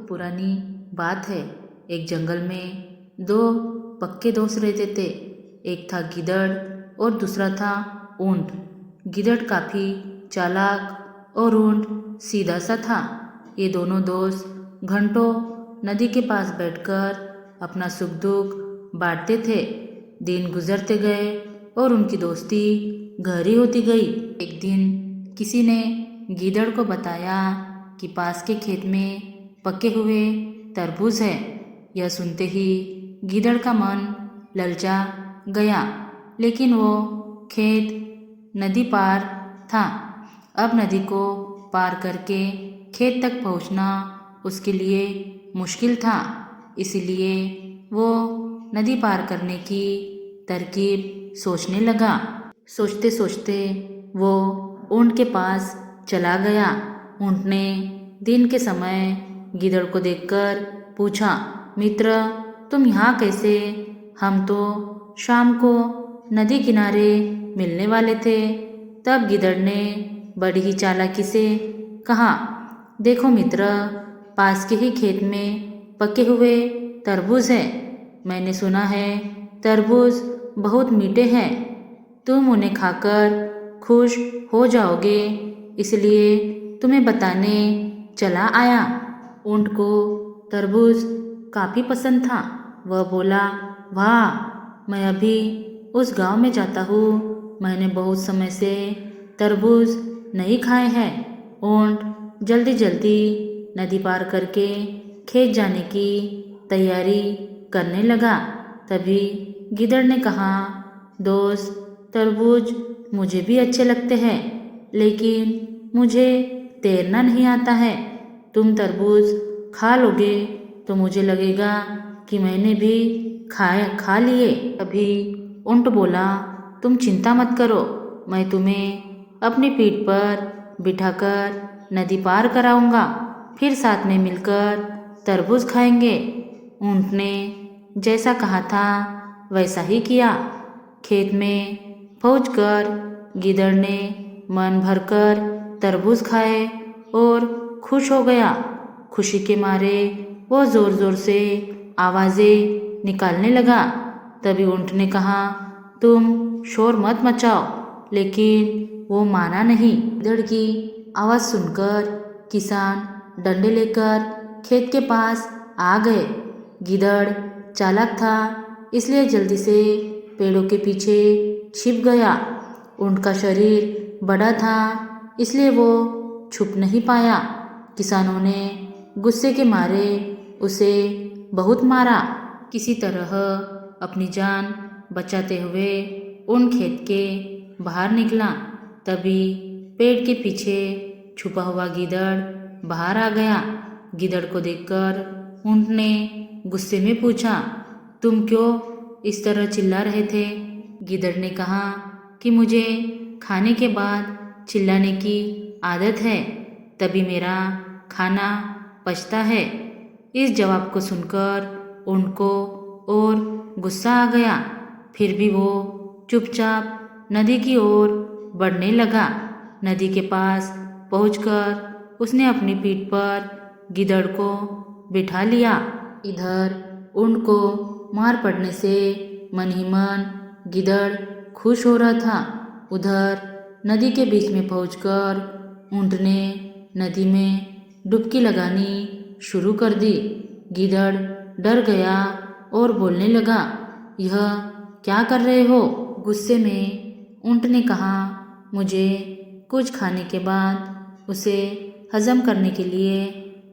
पुरानी बात है। एक जंगल में दो पक्के दोस्त रहते थे। एक था गिद्धड़ और दूसरा था ऊंट। गिद्धड़ काफ़ी चालाक और ऊंट सीधा सा था। ये दोनों दोस्त घंटों नदी के पास बैठकर अपना सुख दुख बांटते थे। दिन गुजरते गए और उनकी दोस्ती गहरी होती गई। एक दिन किसी ने गिद्धड़ को बताया कि पास के खेत में पके हुए तरबूज है। यह सुनते ही गिद्धड़ का मन ललचा गया, लेकिन वो खेत नदी पार था। अब नदी को पार करके खेत तक पहुंचना उसके लिए मुश्किल था। इसलिए वो नदी पार करने की तरकीब सोचने लगा। सोचते सोचते वो ऊंट के पास चला गया। ऊंट ने दिन के समय गिद्धड़ को देखकर पूछा, मित्र, तुम यहाँ कैसे? हम तो शाम को नदी किनारे मिलने वाले थे। तब गिद्धड़ ने बड़ी ही चालाकी से कहा, देखो मित्र, पास के ही खेत में पके हुए तरबूज है। मैंने सुना है तरबूज बहुत मीठे हैं। तुम उन्हें खाकर खुश हो जाओगे, इसलिए तुम्हें बताने चला आया। ऊंट को तरबूज काफ़ी पसंद था। वह बोला, वाह, मैं अभी उस गांव में जाता हूँ। मैंने बहुत समय से तरबूज नहीं खाए हैं। ऊंट जल्दी जल्दी नदी पार करके खेत जाने की तैयारी करने लगा। तभी गिद्धड़ ने कहा, दोस्त, तरबूज मुझे भी अच्छे लगते हैं, लेकिन मुझे तैरना नहीं आता है। तुम तरबूज खा लोगे तो मुझे लगेगा कि मैंने भी खा लिए। तभी ऊंट बोला, तुम चिंता मत करो, मैं तुम्हें अपनी पीठ पर बिठाकर नदी पार कराऊंगा। फिर साथ में मिलकर तरबूज खाएंगे। ऊंट ने जैसा कहा था वैसा ही किया। खेत में पहुंचकर गिद्धड़ ने मन भरकर तरबूज खाए और खुश हो गया। खुशी के मारे वो ज़ोर ज़ोर से आवाज़ें निकालने लगा। तभी ऊंट ने कहा, तुम शोर मत मचाओ, लेकिन वो माना नहीं। गिद्धड़ की आवाज़ सुनकर किसान डंडे लेकर खेत के पास आ गए। गिद्धड़ चालाक था, इसलिए जल्दी से पेड़ों के पीछे छिप गया। ऊंट का शरीर बड़ा था, इसलिए वो छुप नहीं पाया। किसानों ने गुस्से के मारे उसे बहुत मारा। किसी तरह अपनी जान बचाते हुए ऊंट खेत के बाहर निकला। तभी पेड़ के पीछे छुपा हुआ गिद्धड़ बाहर आ गया। गिद्धड़ को देखकर ऊंट ने गुस्से में पूछा, तुम क्यों इस तरह चिल्ला रहे थे? गिद्धड़ ने कहा कि मुझे खाने के बाद चिल्लाने की आदत है, तभी मेरा खाना पचता है। इस जवाब को सुनकर ऊंट को और गुस्सा आ गया। फिर भी वो चुपचाप नदी की ओर बढ़ने लगा। नदी के पास पहुंचकर उसने अपनी पीठ पर गिद्धड़ को बिठा लिया। इधर ऊंट को मार पड़ने से मन ही मन गिद्धड़ खुश हो रहा था। उधर नदी के बीच में पहुंचकर ऊंट ने नदी में डुबकी लगानी शुरू कर दी। गिद्धड़ डर गया और बोलने लगा, यह क्या कर रहे हो? गुस्से में ऊंट ने कहा, मुझे कुछ खाने के बाद उसे हजम करने के लिए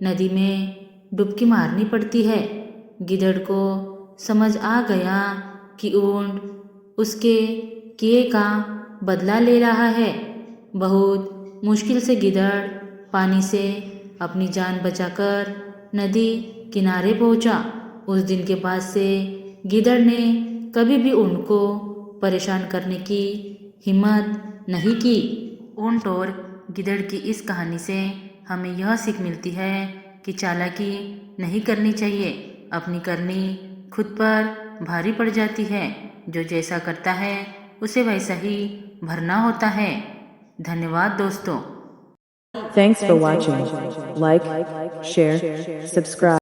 नदी में डुबकी मारनी पड़ती है। गिद्धड़ को समझ आ गया कि ऊंट उसके किए का बदला ले रहा है। बहुत मुश्किल से गिद्धड़ पानी से अपनी जान बचाकर नदी किनारे पहुंचा। उस दिन के बाद से गिद्धड़ ने कभी भी ऊंट को परेशान करने की हिम्मत नहीं की। ऊंट और गिद्धड़ की इस कहानी से हमें यह सीख मिलती है कि चालाकी नहीं करनी चाहिए। अपनी करनी खुद पर भारी पड़ जाती है। जो जैसा करता है उसे वैसा ही भरना होता है। धन्यवाद दोस्तों। Thanks for watching. Like, share, subscribe.